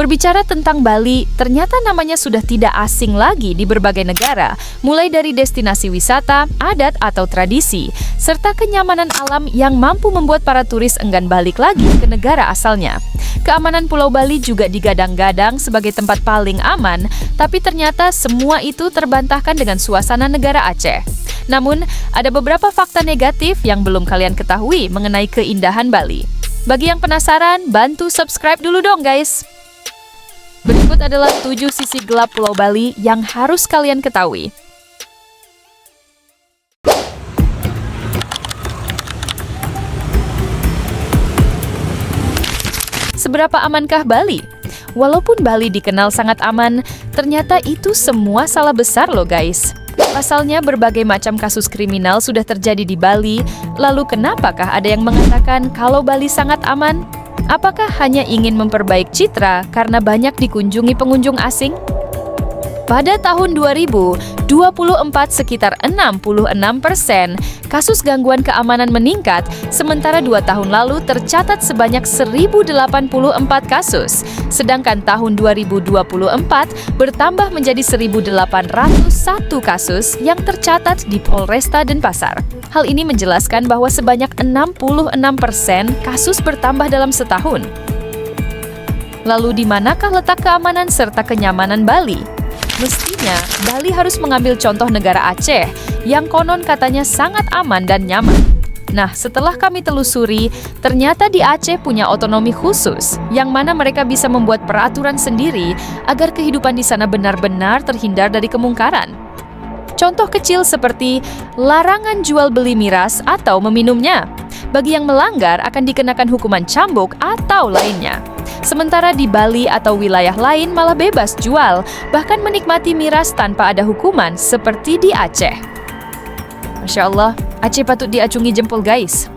Berbicara tentang Bali, ternyata namanya sudah tidak asing lagi di berbagai negara, mulai dari destinasi wisata, adat atau tradisi, serta kenyamanan alam yang mampu membuat para turis enggan balik lagi ke negara asalnya. Keamanan Pulau Bali juga digadang-gadang sebagai tempat paling aman, tapi ternyata semua itu terbantahkan dengan suasana negara Aceh. Namun, ada beberapa fakta negatif yang belum kalian ketahui mengenai keindahan Bali. Bagi yang penasaran, bantu subscribe dulu dong guys! Berikut adalah 7 sisi gelap Pulau Bali yang harus kalian ketahui. Seberapa amankah Bali? Walaupun Bali dikenal sangat aman, ternyata itu semua salah besar loh guys. Pasalnya berbagai macam kasus kriminal sudah terjadi di Bali, lalu kenapakah ada yang mengatakan kalau Bali sangat aman? Apakah hanya ingin memperbaiki citra karena banyak dikunjungi pengunjung asing? Pada tahun 2024 sekitar 66% kasus gangguan keamanan meningkat, sementara 2 tahun lalu tercatat sebanyak 1084 kasus. Sedangkan tahun 2024 bertambah menjadi 1801 kasus yang tercatat di Polresta Denpasar. Hal ini menjelaskan bahwa sebanyak 66% kasus bertambah dalam setahun. Lalu di manakah letak keamanan serta kenyamanan Bali? Mestinya, Bali harus mengambil contoh negara Aceh yang konon katanya sangat aman dan nyaman. Nah, setelah kami telusuri, ternyata di Aceh punya otonomi khusus, yang mana mereka bisa membuat peraturan sendiri agar kehidupan di sana benar-benar terhindar dari kemungkaran. Contoh kecil seperti larangan jual beli miras atau meminumnya. Bagi yang melanggar akan dikenakan hukuman cambuk atau lainnya. Sementara di Bali atau wilayah lain malah bebas jual, bahkan menikmati miras tanpa ada hukuman seperti di Aceh. Masya Allah, Aceh patut diacungi jempol guys.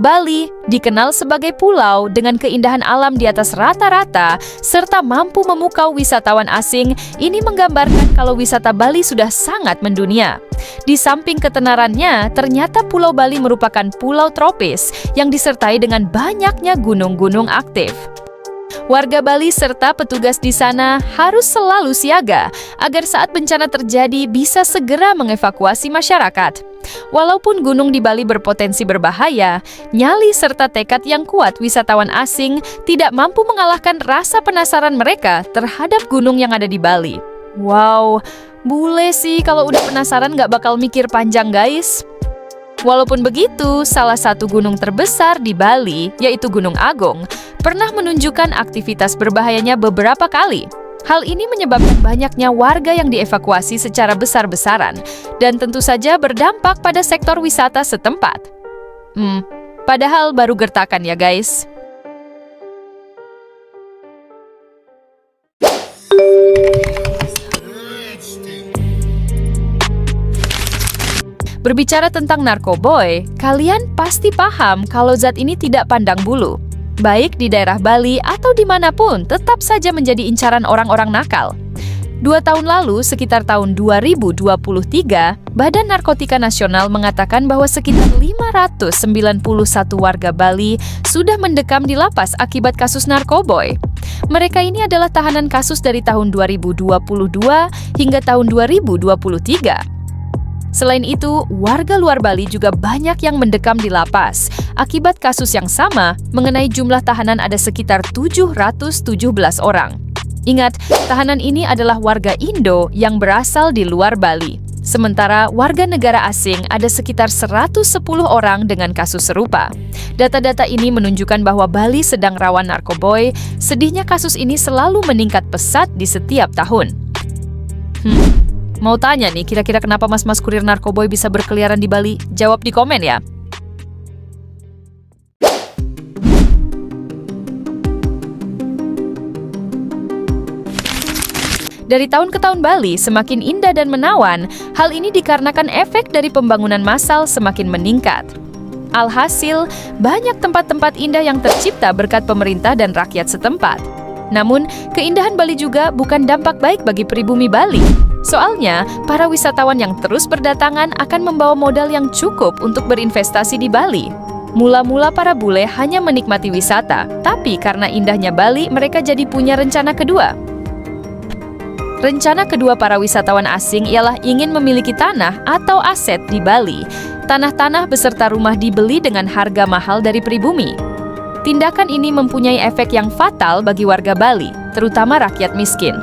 Bali dikenal sebagai pulau dengan keindahan alam di atas rata-rata serta mampu memukau wisatawan asing. Ini menggambarkan kalau wisata Bali sudah sangat mendunia. Di samping ketenarannya, ternyata Pulau Bali merupakan pulau tropis yang disertai dengan banyaknya gunung-gunung aktif. Warga Bali serta petugas di sana harus selalu siaga agar saat bencana terjadi bisa segera mengevakuasi masyarakat. Walaupun gunung di Bali berpotensi berbahaya, nyali serta tekad yang kuat wisatawan asing tidak mampu mengalahkan rasa penasaran mereka terhadap gunung yang ada di Bali. Wow, bule sih kalau udah penasaran nggak bakal mikir panjang guys. Walaupun begitu, salah satu gunung terbesar di Bali, yaitu Gunung Agung, pernah menunjukkan aktivitas berbahayanya beberapa kali. Hal ini menyebabkan banyaknya warga yang dievakuasi secara besar-besaran, dan tentu saja berdampak pada sektor wisata setempat. Padahal baru gertakan ya guys. Berbicara tentang narkoboy, kalian pasti paham kalau zat ini tidak pandang bulu. Baik di daerah Bali atau dimanapun, tetap saja menjadi incaran orang-orang nakal. 2 tahun lalu, sekitar tahun 2023, Badan Narkotika Nasional mengatakan bahwa sekitar 591 warga Bali sudah mendekam di lapas akibat kasus narkoboy. Mereka ini adalah tahanan kasus dari tahun 2022 hingga tahun 2023. Selain itu, warga luar Bali juga banyak yang mendekam di lapas. Akibat kasus yang sama, mengenai jumlah tahanan ada sekitar 717 orang. Ingat, tahanan ini adalah warga Indo yang berasal di luar Bali. Sementara warga negara asing ada sekitar 110 orang dengan kasus serupa. Data-data ini menunjukkan bahwa Bali sedang rawan narkoboy. Sedihnya kasus ini selalu meningkat pesat di setiap tahun. Mau tanya nih, kira-kira kenapa mas-mas kurir narkoboy bisa berkeliaran di Bali? Jawab di komen ya. Dari tahun ke tahun Bali semakin indah dan menawan. Hal ini dikarenakan efek dari pembangunan massal semakin meningkat. Alhasil, banyak tempat-tempat indah yang tercipta berkat pemerintah dan rakyat setempat. Namun, keindahan Bali juga bukan dampak baik bagi pribumi Bali. Soalnya, para wisatawan yang terus berdatangan akan membawa modal yang cukup untuk berinvestasi di Bali. Mula-mula para bule hanya menikmati wisata, tapi karena indahnya Bali, mereka jadi punya rencana kedua. Rencana kedua para wisatawan asing ialah ingin memiliki tanah atau aset di Bali. Tanah-tanah beserta rumah dibeli dengan harga mahal dari pribumi. Tindakan ini mempunyai efek yang fatal bagi warga Bali, terutama rakyat miskin.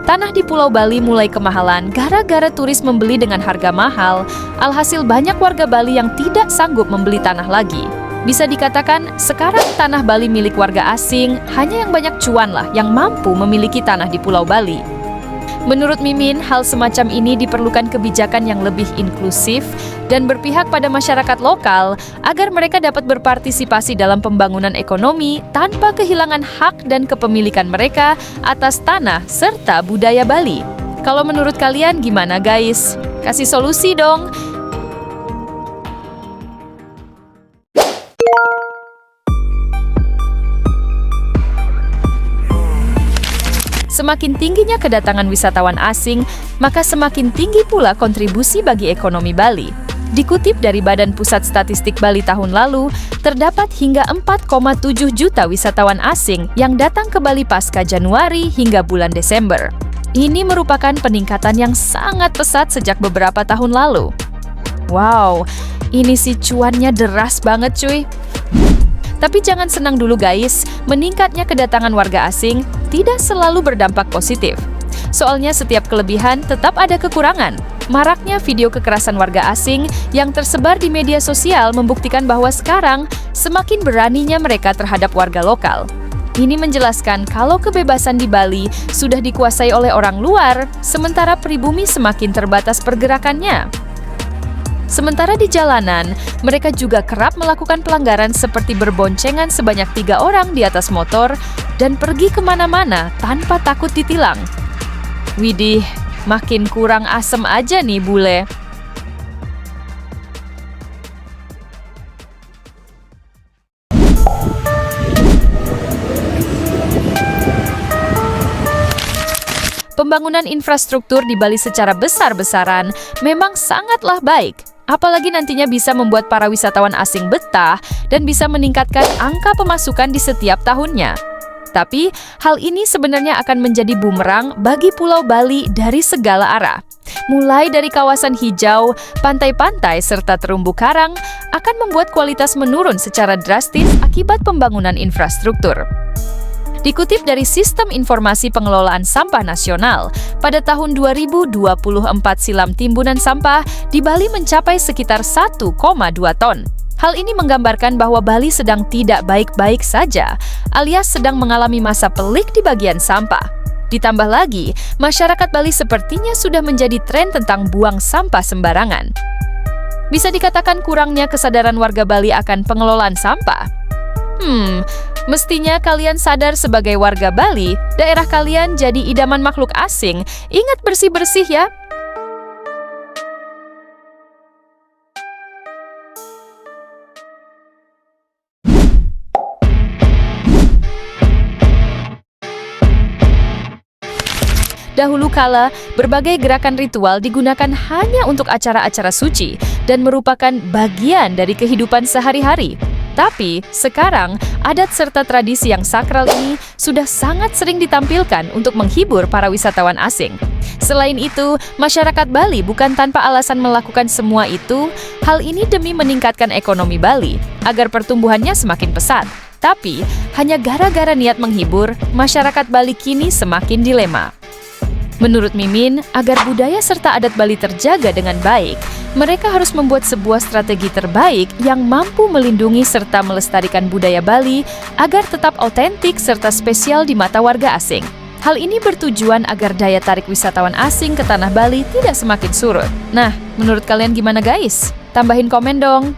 Tanah di Pulau Bali mulai kemahalan gara-gara turis membeli dengan harga mahal, alhasil banyak warga Bali yang tidak sanggup membeli tanah lagi. Bisa dikatakan, sekarang tanah Bali milik warga asing, hanya yang banyak cuan lah yang mampu memiliki tanah di Pulau Bali. Menurut Mimin, hal semacam ini diperlukan kebijakan yang lebih inklusif dan berpihak pada masyarakat lokal agar mereka dapat berpartisipasi dalam pembangunan ekonomi tanpa kehilangan hak dan kepemilikan mereka atas tanah serta budaya Bali. Kalau menurut kalian gimana guys? Kasih solusi dong! Semakin tingginya kedatangan wisatawan asing, maka semakin tinggi pula kontribusi bagi ekonomi Bali. Dikutip dari Badan Pusat Statistik Bali tahun lalu, terdapat hingga 4,7 juta wisatawan asing yang datang ke Bali pasca Januari hingga bulan Desember. Ini merupakan peningkatan yang sangat pesat sejak beberapa tahun lalu. Wow, ini sih cuannya deras banget cuy. Tapi jangan senang dulu guys, meningkatnya kedatangan warga asing tidak selalu berdampak positif. Soalnya setiap kelebihan tetap ada kekurangan. Maraknya video kekerasan warga asing yang tersebar di media sosial membuktikan bahwa sekarang semakin beraninya mereka terhadap warga lokal. Ini menjelaskan kalau kebebasan di Bali sudah dikuasai oleh orang luar, sementara pribumi semakin terbatas pergerakannya. Sementara di jalanan, mereka juga kerap melakukan pelanggaran seperti berboncengan sebanyak 3 orang di atas motor dan pergi kemana-mana tanpa takut ditilang. Widih, makin kurang asem aja nih bule. Pembangunan infrastruktur di Bali secara besar-besaran memang sangatlah baik. Apalagi nantinya bisa membuat para wisatawan asing betah dan bisa meningkatkan angka pemasukan di setiap tahunnya. Tapi, hal ini sebenarnya akan menjadi bumerang bagi Pulau Bali dari segala arah. Mulai dari kawasan hijau, pantai-pantai, serta terumbu karang akan membuat kualitas menurun secara drastis akibat pembangunan infrastruktur. Dikutip dari Sistem Informasi Pengelolaan Sampah Nasional, pada tahun 2024 silam timbunan sampah di Bali mencapai sekitar 1,2 ton. Hal ini menggambarkan bahwa Bali sedang tidak baik-baik saja, alias sedang mengalami masa pelik di bagian sampah. Ditambah lagi, masyarakat Bali sepertinya sudah menjadi tren tentang buang sampah sembarangan. Bisa dikatakan kurangnya kesadaran warga Bali akan pengelolaan sampah. Mestinya kalian sadar sebagai warga Bali, daerah kalian jadi idaman makhluk asing. Ingat bersih-bersih ya. Dahulu kala, berbagai gerakan ritual digunakan hanya untuk acara-acara suci dan merupakan bagian dari kehidupan sehari-hari. Tapi, sekarang, adat serta tradisi yang sakral ini sudah sangat sering ditampilkan untuk menghibur para wisatawan asing. Selain itu, masyarakat Bali bukan tanpa alasan melakukan semua itu, hal ini demi meningkatkan ekonomi Bali, agar pertumbuhannya semakin pesat. Tapi, hanya gara-gara niat menghibur, masyarakat Bali kini semakin dilema. Menurut Mimin, agar budaya serta adat Bali terjaga dengan baik, mereka harus membuat sebuah strategi terbaik yang mampu melindungi serta melestarikan budaya Bali agar tetap autentik serta spesial di mata warga asing. Hal ini bertujuan agar daya tarik wisatawan asing ke tanah Bali tidak semakin surut. Nah, menurut kalian gimana guys? Tambahin komen dong!